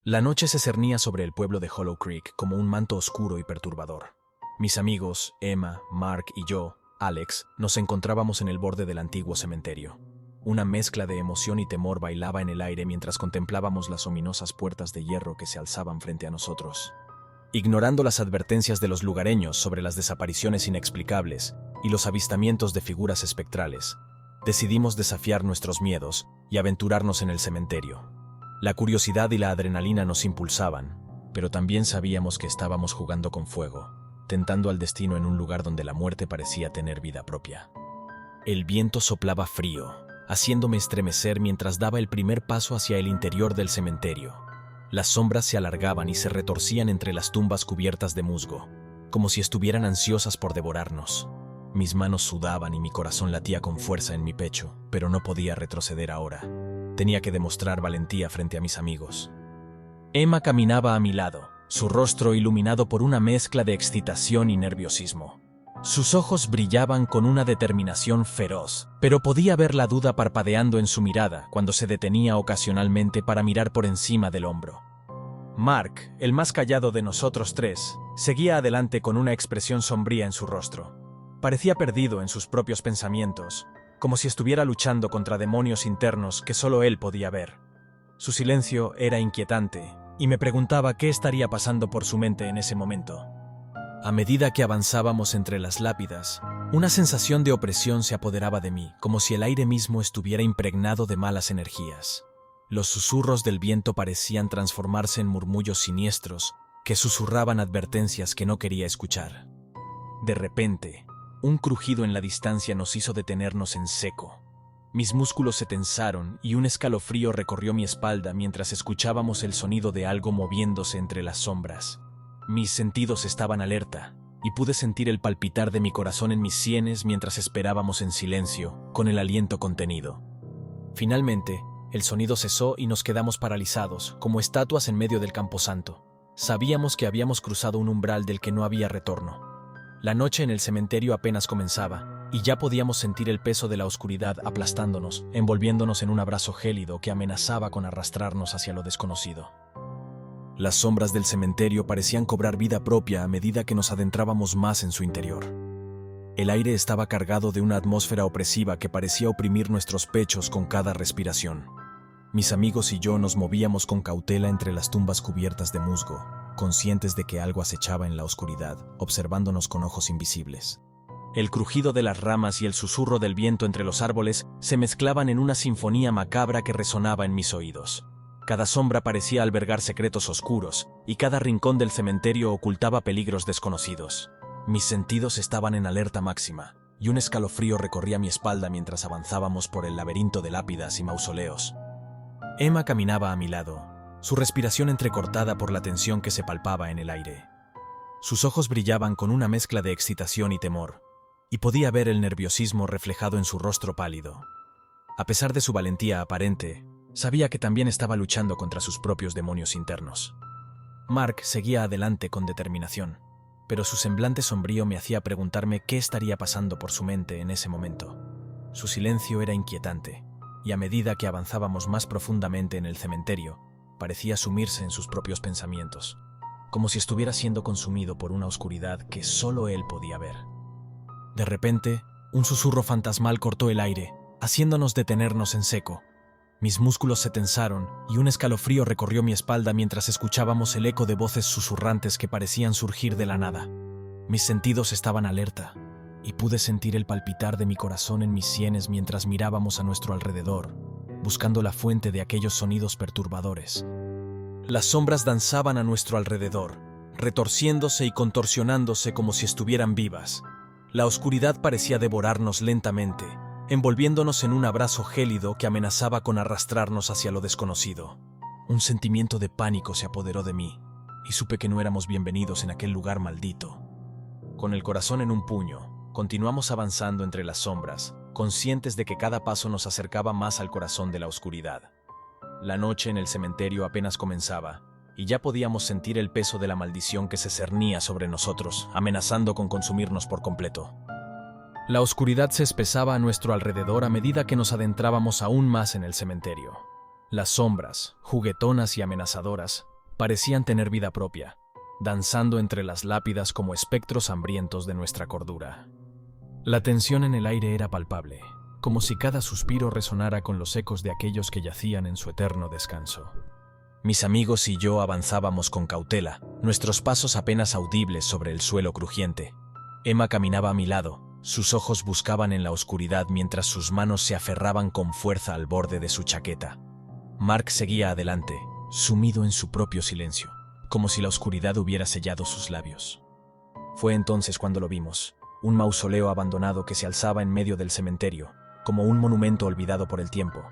La noche se cernía sobre el pueblo de Hollow Creek como un manto oscuro y perturbador. Mis amigos, Emma, Mark y yo, Alex, nos encontrábamos en el borde del antiguo cementerio. Una mezcla de emoción y temor bailaba en el aire mientras contemplábamos las ominosas puertas de hierro que se alzaban frente a nosotros. Ignorando las advertencias de los lugareños sobre las desapariciones inexplicables y los avistamientos de figuras espectrales, decidimos desafiar nuestros miedos y aventurarnos en el cementerio. La curiosidad y la adrenalina nos impulsaban, pero también sabíamos que estábamos jugando con fuego, tentando al destino en un lugar donde la muerte parecía tener vida propia. El viento soplaba frío, haciéndome estremecer mientras daba el primer paso hacia el interior del cementerio. Las sombras se alargaban y se retorcían entre las tumbas cubiertas de musgo, como si estuvieran ansiosas por devorarnos. Mis manos sudaban y mi corazón latía con fuerza en mi pecho, pero no podía retroceder ahora. Tenía que demostrar valentía frente a mis amigos. Emma caminaba a mi lado, su rostro iluminado por una mezcla de excitación y nerviosismo. Sus ojos brillaban con una determinación feroz, pero podía ver la duda parpadeando en su mirada cuando se detenía ocasionalmente para mirar por encima del hombro. Mark, el más callado de nosotros tres, seguía adelante con una expresión sombría en su rostro. Parecía perdido en sus propios pensamientos, como si estuviera luchando contra demonios internos que solo él podía ver. Su silencio era inquietante, y me preguntaba qué estaría pasando por su mente en ese momento. A medida que avanzábamos entre las lápidas, una sensación de opresión se apoderaba de mí, como si el aire mismo estuviera impregnado de malas energías. Los susurros del viento parecían transformarse en murmullos siniestros que susurraban advertencias que no quería escuchar. De repente, un crujido en la distancia nos hizo detenernos en seco. Mis músculos se tensaron y un escalofrío recorrió mi espalda mientras escuchábamos el sonido de algo moviéndose entre las sombras. Mis sentidos estaban alerta, y pude sentir el palpitar de mi corazón en mis sienes mientras esperábamos en silencio, con el aliento contenido. Finalmente, el sonido cesó y nos quedamos paralizados, como estatuas en medio del camposanto. Sabíamos que habíamos cruzado un umbral del que no había retorno. La noche en el cementerio apenas comenzaba, y ya podíamos sentir el peso de la oscuridad aplastándonos, envolviéndonos en un abrazo gélido que amenazaba con arrastrarnos hacia lo desconocido. Las sombras del cementerio parecían cobrar vida propia a medida que nos adentrábamos más en su interior. El aire estaba cargado de una atmósfera opresiva que parecía oprimir nuestros pechos con cada respiración. Mis amigos y yo nos movíamos con cautela entre las tumbas cubiertas de musgo, conscientes de que algo acechaba en la oscuridad, observándonos con ojos invisibles. El crujido de las ramas y el susurro del viento entre los árboles se mezclaban en una sinfonía macabra que resonaba en mis oídos. Cada sombra parecía albergar secretos oscuros, y cada rincón del cementerio ocultaba peligros desconocidos. Mis sentidos estaban en alerta máxima, y un escalofrío recorría mi espalda mientras avanzábamos por el laberinto de lápidas y mausoleos. Emma caminaba a mi lado, su respiración entrecortada por la tensión que se palpaba en el aire. Sus ojos brillaban con una mezcla de excitación y temor, y podía ver el nerviosismo reflejado en su rostro pálido. A pesar de su valentía aparente, sabía que también estaba luchando contra sus propios demonios internos. Mark seguía adelante con determinación, pero su semblante sombrío me hacía preguntarme qué estaría pasando por su mente en ese momento. Su silencio era inquietante, y a medida que avanzábamos más profundamente en el cementerio, parecía sumirse en sus propios pensamientos, como si estuviera siendo consumido por una oscuridad que solo él podía ver. De repente, un susurro fantasmal cortó el aire, haciéndonos detenernos en seco. Mis músculos se tensaron y un escalofrío recorrió mi espalda mientras escuchábamos el eco de voces susurrantes que parecían surgir de la nada. Mis sentidos estaban alerta, y pude sentir el palpitar de mi corazón en mis sienes mientras mirábamos a nuestro alrededor, buscando la fuente de aquellos sonidos perturbadores. Las sombras danzaban a nuestro alrededor, retorciéndose y contorsionándose como si estuvieran vivas. La oscuridad parecía devorarnos lentamente, envolviéndonos en un abrazo gélido que amenazaba con arrastrarnos hacia lo desconocido. Un sentimiento de pánico se apoderó de mí, y supe que no éramos bienvenidos en aquel lugar maldito. Con el corazón en un puño, continuamos avanzando entre las sombras, conscientes de que cada paso nos acercaba más al corazón de la oscuridad. La noche en el cementerio apenas comenzaba, y ya podíamos sentir el peso de la maldición que se cernía sobre nosotros, amenazando con consumirnos por completo. La oscuridad se espesaba a nuestro alrededor a medida que nos adentrábamos aún más en el cementerio. Las sombras, juguetonas y amenazadoras, parecían tener vida propia, danzando entre las lápidas como espectros hambrientos de nuestra cordura. La tensión en el aire era palpable, como si cada suspiro resonara con los ecos de aquellos que yacían en su eterno descanso. Mis amigos y yo avanzábamos con cautela, nuestros pasos apenas audibles sobre el suelo crujiente. Emma caminaba a mi lado, sus ojos buscaban en la oscuridad mientras sus manos se aferraban con fuerza al borde de su chaqueta. Mark seguía adelante, sumido en su propio silencio, como si la oscuridad hubiera sellado sus labios. Fue entonces cuando lo vimos, un mausoleo abandonado que se alzaba en medio del cementerio, como un monumento olvidado por el tiempo.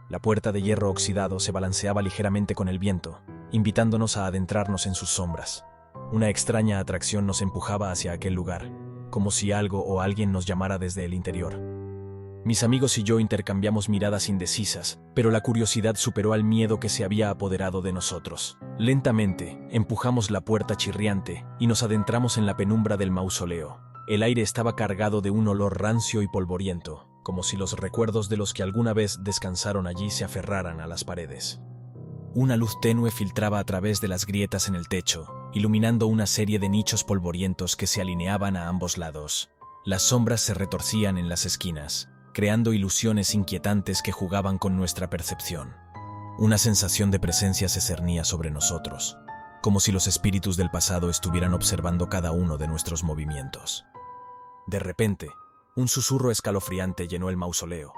La puerta de hierro oxidado se balanceaba ligeramente con el viento, invitándonos a adentrarnos en sus sombras. Una extraña atracción nos empujaba hacia aquel lugar, como si algo o alguien nos llamara desde el interior. Mis amigos y yo intercambiamos miradas indecisas, pero la curiosidad superó al miedo que se había apoderado de nosotros. Lentamente, empujamos la puerta chirriante y nos adentramos en la penumbra del mausoleo. El aire estaba cargado de un olor rancio y polvoriento, como si los recuerdos de los que alguna vez descansaron allí se aferraran a las paredes. Una luz tenue filtraba a través de las grietas en el techo, iluminando una serie de nichos polvorientos que se alineaban a ambos lados. Las sombras se retorcían en las esquinas, creando ilusiones inquietantes que jugaban con nuestra percepción. Una sensación de presencia se cernía sobre nosotros, como si los espíritus del pasado estuvieran observando cada uno de nuestros movimientos. De repente, un susurro escalofriante llenó el mausoleo,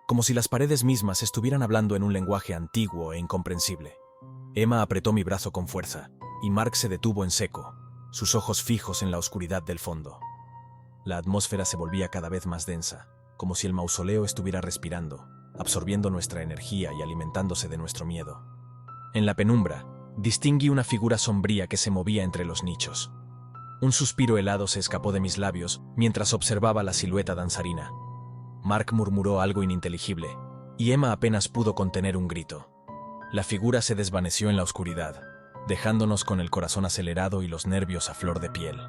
como si las paredes mismas estuvieran hablando en un lenguaje antiguo e incomprensible. Emma apretó mi brazo con fuerza, y Mark se detuvo en seco, sus ojos fijos en la oscuridad del fondo. La atmósfera se volvía cada vez más densa, como si el mausoleo estuviera respirando, absorbiendo nuestra energía y alimentándose de nuestro miedo. En la penumbra, distinguí una figura sombría que se movía entre los nichos. Un suspiro helado se escapó de mis labios mientras observaba la silueta danzarina. Mark murmuró algo ininteligible, y Emma apenas pudo contener un grito. La figura se desvaneció en la oscuridad, dejándonos con el corazón acelerado y los nervios a flor de piel.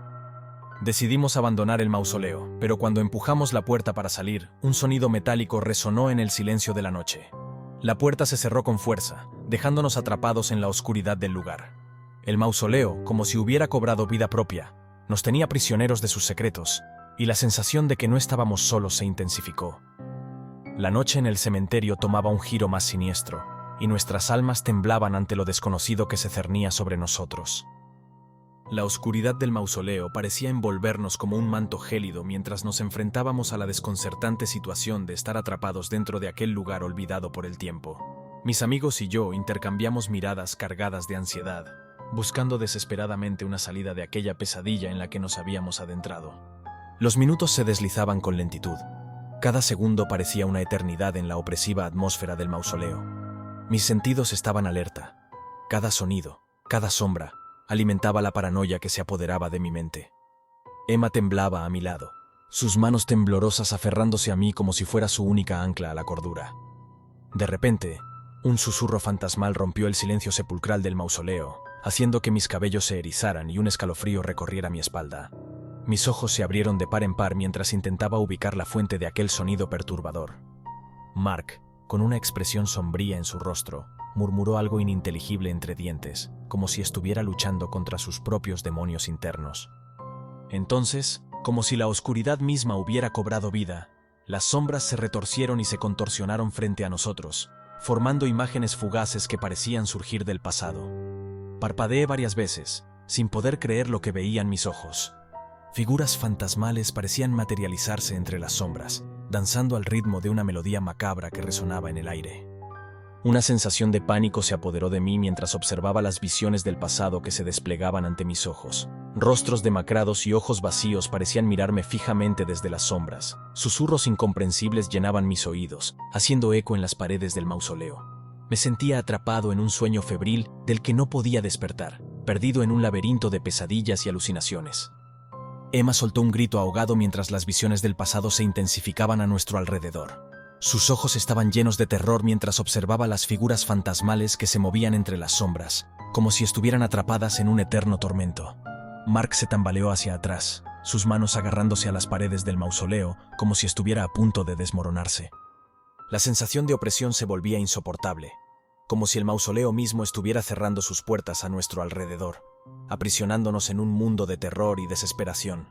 Decidimos abandonar el mausoleo, pero cuando empujamos la puerta para salir, un sonido metálico resonó en el silencio de la noche. La puerta se cerró con fuerza, dejándonos atrapados en la oscuridad del lugar. El mausoleo, como si hubiera cobrado vida propia, nos tenía prisioneros de sus secretos, y la sensación de que no estábamos solos se intensificó. La noche en el cementerio tomaba un giro más siniestro, y nuestras almas temblaban ante lo desconocido que se cernía sobre nosotros. La oscuridad del mausoleo parecía envolvernos como un manto gélido mientras nos enfrentábamos a la desconcertante situación de estar atrapados dentro de aquel lugar olvidado por el tiempo. Mis amigos y yo intercambiamos miradas cargadas de ansiedad, buscando desesperadamente una salida de aquella pesadilla en la que nos habíamos adentrado. Los minutos se deslizaban con lentitud. Cada segundo parecía una eternidad en la opresiva atmósfera del mausoleo. Mis sentidos estaban alerta. Cada sonido, cada sombra, alimentaba la paranoia que se apoderaba de mi mente. Emma temblaba a mi lado, sus manos temblorosas aferrándose a mí como si fuera su única ancla a la cordura. De repente, un susurro fantasmal rompió el silencio sepulcral del mausoleo, haciendo que mis cabellos se erizaran y un escalofrío recorriera mi espalda. Mis ojos se abrieron de par en par mientras intentaba ubicar la fuente de aquel sonido perturbador. Mark, con una expresión sombría en su rostro, murmuró algo ininteligible entre dientes, como si estuviera luchando contra sus propios demonios internos. Entonces, como si la oscuridad misma hubiera cobrado vida, las sombras se retorcieron y se contorsionaron frente a nosotros, formando imágenes fugaces que parecían surgir del pasado. Parpadeé varias veces, sin poder creer lo que veían mis ojos. Figuras fantasmales parecían materializarse entre las sombras, danzando al ritmo de una melodía macabra que resonaba en el aire. Una sensación de pánico se apoderó de mí mientras observaba las visiones del pasado que se desplegaban ante mis ojos. Rostros demacrados y ojos vacíos parecían mirarme fijamente desde las sombras. Susurros incomprensibles llenaban mis oídos, haciendo eco en las paredes del mausoleo. Me sentía atrapado en un sueño febril del que no podía despertar, perdido en un laberinto de pesadillas y alucinaciones. Emma soltó un grito ahogado mientras las visiones del pasado se intensificaban a nuestro alrededor. Sus ojos estaban llenos de terror mientras observaba las figuras fantasmales que se movían entre las sombras, como si estuvieran atrapadas en un eterno tormento. Mark se tambaleó hacia atrás, sus manos agarrándose a las paredes del mausoleo como si estuviera a punto de desmoronarse. La sensación de opresión se volvía insoportable. como si el mausoleo mismo estuviera cerrando sus puertas a nuestro alrededor, aprisionándonos en un mundo de terror y desesperación.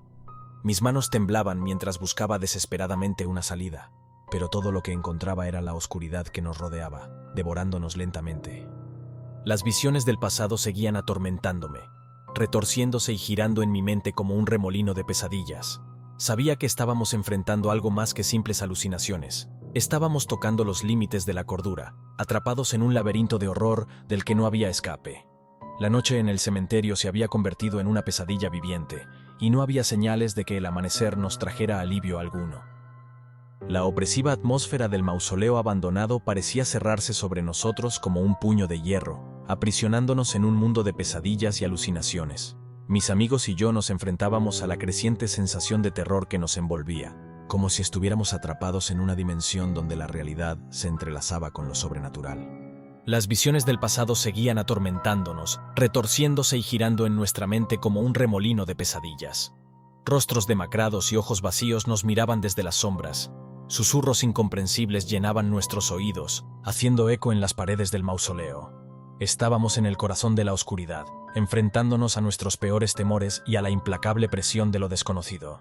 Mis manos temblaban mientras buscaba desesperadamente una salida, pero todo lo que encontraba era la oscuridad que nos rodeaba, devorándonos lentamente. Las visiones del pasado seguían atormentándome, retorciéndose y girando en mi mente como un remolino de pesadillas. Sabía que estábamos enfrentando algo más que simples alucinaciones. Estábamos tocando los límites de la cordura, atrapados en un laberinto de horror del que no había escape. La noche en el cementerio se había convertido en una pesadilla viviente, y no había señales de que el amanecer nos trajera alivio alguno. La opresiva atmósfera del mausoleo abandonado parecía cerrarse sobre nosotros como un puño de hierro, aprisionándonos en un mundo de pesadillas y alucinaciones. Mis amigos y yo nos enfrentábamos a la creciente sensación de terror que nos envolvía, como si estuviéramos atrapados en una dimensión donde la realidad se entrelazaba con lo sobrenatural. Las visiones del pasado seguían atormentándonos, retorciéndose y girando en nuestra mente como un remolino de pesadillas. Rostros demacrados y ojos vacíos nos miraban desde las sombras. Susurros incomprensibles llenaban nuestros oídos, haciendo eco en las paredes del mausoleo. Estábamos en el corazón de la oscuridad, enfrentándonos a nuestros peores temores y a la implacable presión de lo desconocido.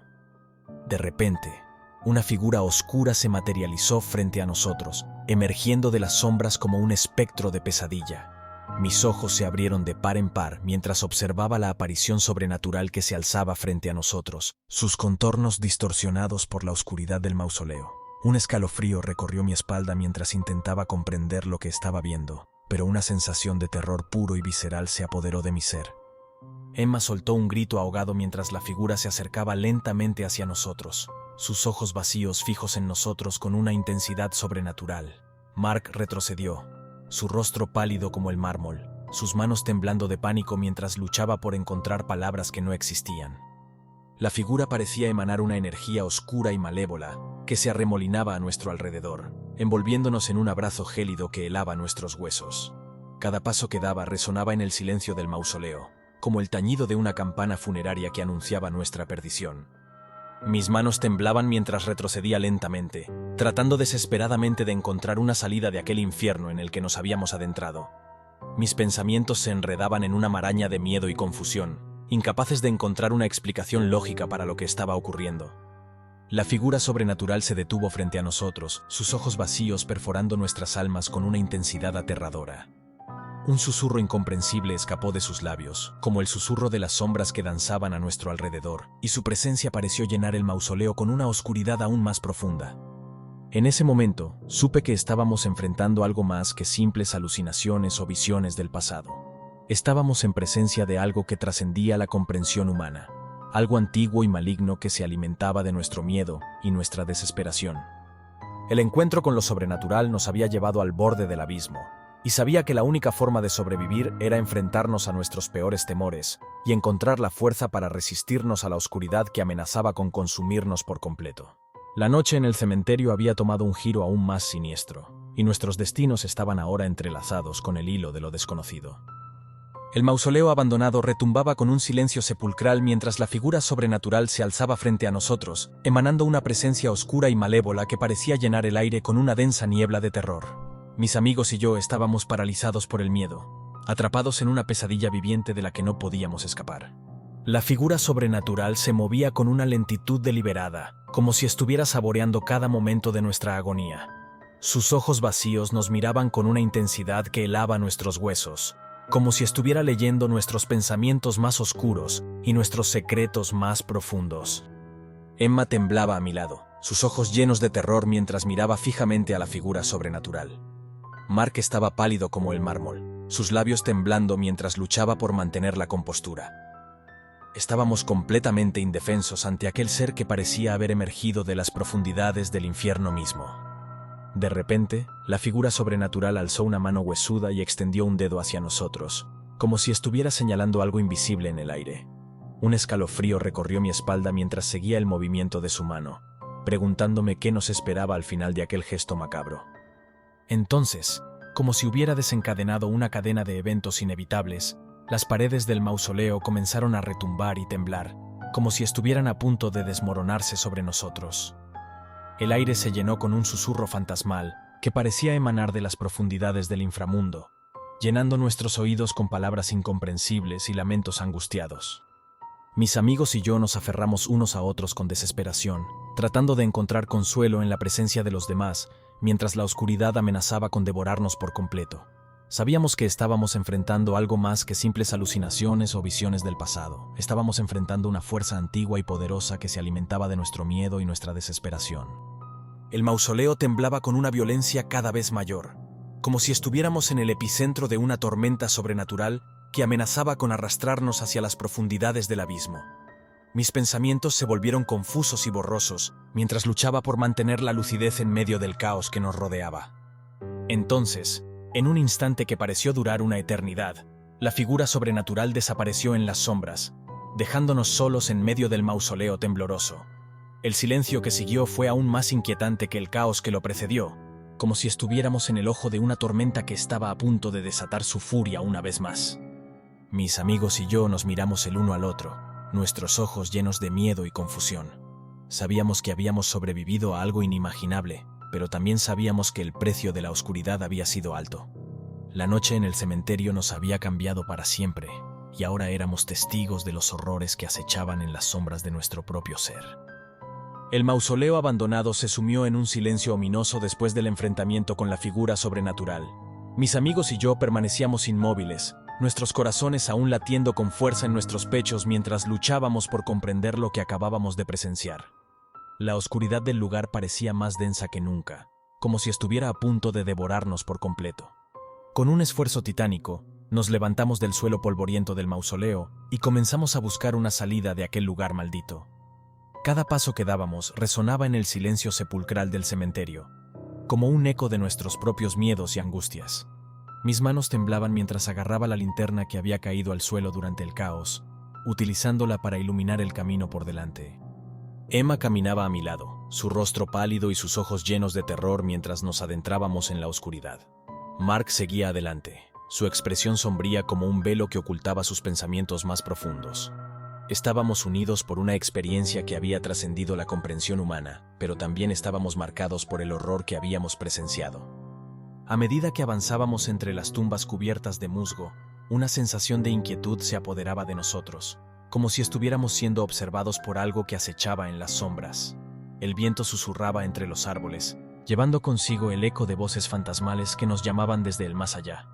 De repente, una figura oscura se materializó frente a nosotros, emergiendo de las sombras como un espectro de pesadilla. Mis ojos se abrieron de par en par mientras observaba la aparición sobrenatural que se alzaba frente a nosotros, sus contornos distorsionados por la oscuridad del mausoleo. Un escalofrío recorrió mi espalda mientras intentaba comprender lo que estaba viendo, pero una sensación de terror puro y visceral se apoderó de mi ser. Emma soltó un grito ahogado mientras la figura se acercaba lentamente hacia nosotros, sus ojos vacíos fijos en nosotros con una intensidad sobrenatural. Mark retrocedió, su rostro pálido como el mármol, sus manos temblando de pánico mientras luchaba por encontrar palabras que no existían. La figura parecía emanar una energía oscura y malévola que se arremolinaba a nuestro alrededor, envolviéndonos en un abrazo gélido que helaba nuestros huesos. Cada paso que daba resonaba en el silencio del mausoleo, como el tañido de una campana funeraria que anunciaba nuestra perdición. Mis manos temblaban mientras retrocedía lentamente, tratando desesperadamente de encontrar una salida de aquel infierno en el que nos habíamos adentrado. Mis pensamientos se enredaban en una maraña de miedo y confusión, incapaces de encontrar una explicación lógica para lo que estaba ocurriendo. La figura sobrenatural se detuvo frente a nosotros, sus ojos vacíos perforando nuestras almas con una intensidad aterradora. Un susurro incomprensible escapó de sus labios, como el susurro de las sombras que danzaban a nuestro alrededor, y su presencia pareció llenar el mausoleo con una oscuridad aún más profunda. En ese momento, supe que estábamos enfrentando algo más que simples alucinaciones o visiones del pasado. Estábamos en presencia de algo que trascendía la comprensión humana, algo antiguo y maligno que se alimentaba de nuestro miedo y nuestra desesperación. El encuentro con lo sobrenatural nos había llevado al borde del abismo, y sabía que la única forma de sobrevivir era enfrentarnos a nuestros peores temores y encontrar la fuerza para resistirnos a la oscuridad que amenazaba con consumirnos por completo. La noche en el cementerio había tomado un giro aún más siniestro, y nuestros destinos estaban ahora entrelazados con el hilo de lo desconocido. El mausoleo abandonado retumbaba con un silencio sepulcral mientras la figura sobrenatural se alzaba frente a nosotros, emanando una presencia oscura y malévola que parecía llenar el aire con una densa niebla de terror. Mis amigos y yo estábamos paralizados por el miedo, atrapados en una pesadilla viviente de la que no podíamos escapar. La figura sobrenatural se movía con una lentitud deliberada, como si estuviera saboreando cada momento de nuestra agonía. Sus ojos vacíos nos miraban con una intensidad que helaba nuestros huesos, como si estuviera leyendo nuestros pensamientos más oscuros y nuestros secretos más profundos. Emma temblaba a mi lado, sus ojos llenos de terror mientras miraba fijamente a la figura sobrenatural. Mark estaba pálido como el mármol, sus labios temblando mientras luchaba por mantener la compostura. Estábamos completamente indefensos ante aquel ser que parecía haber emergido de las profundidades del infierno mismo. De repente, la figura sobrenatural alzó una mano huesuda y extendió un dedo hacia nosotros, como si estuviera señalando algo invisible en el aire. Un escalofrío recorrió mi espalda mientras seguía el movimiento de su mano, preguntándome qué nos esperaba al final de aquel gesto macabro. Entonces, como si hubiera desencadenado una cadena de eventos inevitables, las paredes del mausoleo comenzaron a retumbar y temblar, como si estuvieran a punto de desmoronarse sobre nosotros. El aire se llenó con un susurro fantasmal que parecía emanar de las profundidades del inframundo, llenando nuestros oídos con palabras incomprensibles y lamentos angustiados. Mis amigos y yo nos aferramos unos a otros con desesperación, tratando de encontrar consuelo en la presencia de los demás, mientras la oscuridad amenazaba con devorarnos por completo. Sabíamos que estábamos enfrentando algo más que simples alucinaciones o visiones del pasado. Estábamos enfrentando una fuerza antigua y poderosa que se alimentaba de nuestro miedo y nuestra desesperación. El mausoleo temblaba con una violencia cada vez mayor, como si estuviéramos en el epicentro de una tormenta sobrenatural que amenazaba con arrastrarnos hacia las profundidades del abismo. Mis pensamientos se volvieron confusos y borrosos mientras luchaba por mantener la lucidez en medio del caos que nos rodeaba. Entonces, en un instante que pareció durar una eternidad, la figura sobrenatural desapareció en las sombras, dejándonos solos en medio del mausoleo tembloroso. El silencio que siguió fue aún más inquietante que el caos que lo precedió, como si estuviéramos en el ojo de una tormenta que estaba a punto de desatar su furia una vez más. Mis amigos y yo nos miramos el uno al otro, nuestros ojos llenos de miedo y confusión. Sabíamos que habíamos sobrevivido a algo inimaginable, pero también sabíamos que el precio de la oscuridad había sido alto. La noche en el cementerio nos había cambiado para siempre, y ahora éramos testigos de los horrores que acechaban en las sombras de nuestro propio ser. El mausoleo abandonado se sumió en un silencio ominoso después del enfrentamiento con la figura sobrenatural. Mis amigos y yo permanecíamos inmóviles, nuestros corazones aún latiendo con fuerza en nuestros pechos mientras luchábamos por comprender lo que acabábamos de presenciar. La oscuridad del lugar parecía más densa que nunca, como si estuviera a punto de devorarnos por completo. Con un esfuerzo titánico, nos levantamos del suelo polvoriento del mausoleo y comenzamos a buscar una salida de aquel lugar maldito. Cada paso que dábamos resonaba en el silencio sepulcral del cementerio, como un eco de nuestros propios miedos y angustias. Mis manos temblaban mientras agarraba la linterna que había caído al suelo durante el caos, utilizándola para iluminar el camino por delante. Emma caminaba a mi lado, su rostro pálido y sus ojos llenos de terror mientras nos adentrábamos en la oscuridad. Mark seguía adelante, su expresión sombría como un velo que ocultaba sus pensamientos más profundos. Estábamos unidos por una experiencia que había trascendido la comprensión humana, pero también estábamos marcados por el horror que habíamos presenciado. A medida que avanzábamos entre las tumbas cubiertas de musgo, una sensación de inquietud se apoderaba de nosotros, como si estuviéramos siendo observados por algo que acechaba en las sombras. El viento susurraba entre los árboles, llevando consigo el eco de voces fantasmales que nos llamaban desde el más allá.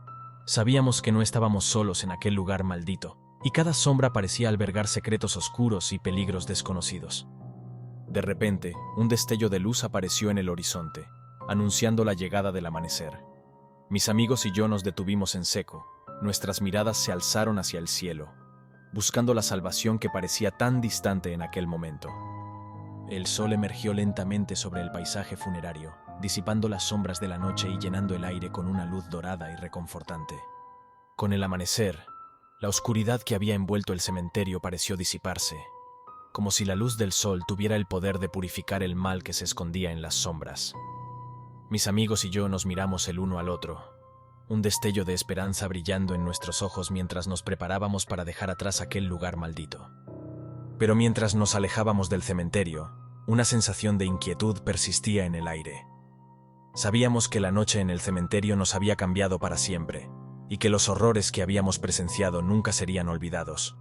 Sabíamos que no estábamos solos en aquel lugar maldito, y cada sombra parecía albergar secretos oscuros y peligros desconocidos. De repente, un destello de luz apareció en el horizonte, anunciando la llegada del amanecer. Mis amigos y yo nos detuvimos en seco, nuestras miradas se alzaron hacia el cielo, buscando la salvación que parecía tan distante en aquel momento. El sol emergió lentamente sobre el paisaje funerario, disipando las sombras de la noche y llenando el aire con una luz dorada y reconfortante. Con el amanecer, la oscuridad que había envuelto el cementerio pareció disiparse, como si la luz del sol tuviera el poder de purificar el mal que se escondía en las sombras. Mis amigos y yo nos miramos el uno al otro, un destello de esperanza brillando en nuestros ojos mientras nos preparábamos para dejar atrás aquel lugar maldito. Pero mientras nos alejábamos del cementerio, una sensación de inquietud persistía en el aire. Sabíamos que la noche en el cementerio nos había cambiado para siempre, y que los horrores que habíamos presenciado nunca serían olvidados.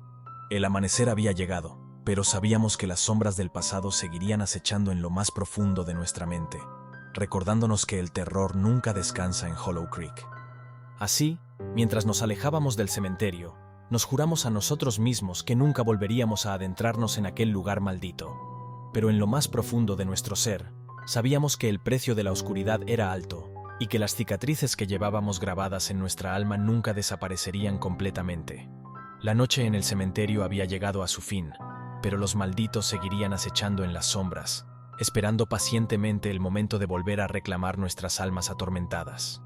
El amanecer había llegado, pero sabíamos que las sombras del pasado seguirían acechando en lo más profundo de nuestra mente, recordándonos que el terror nunca descansa en Hollow Creek. Así, mientras nos alejábamos del cementerio, nos juramos a nosotros mismos que nunca volveríamos a adentrarnos en aquel lugar maldito. Pero en lo más profundo de nuestro ser, sabíamos que el precio de la oscuridad era alto, y que las cicatrices que llevábamos grabadas en nuestra alma nunca desaparecerían completamente. La noche en el cementerio había llegado a su fin, pero los malditos seguirían acechando en las sombras, esperando pacientemente el momento de volver a reclamar nuestras almas atormentadas.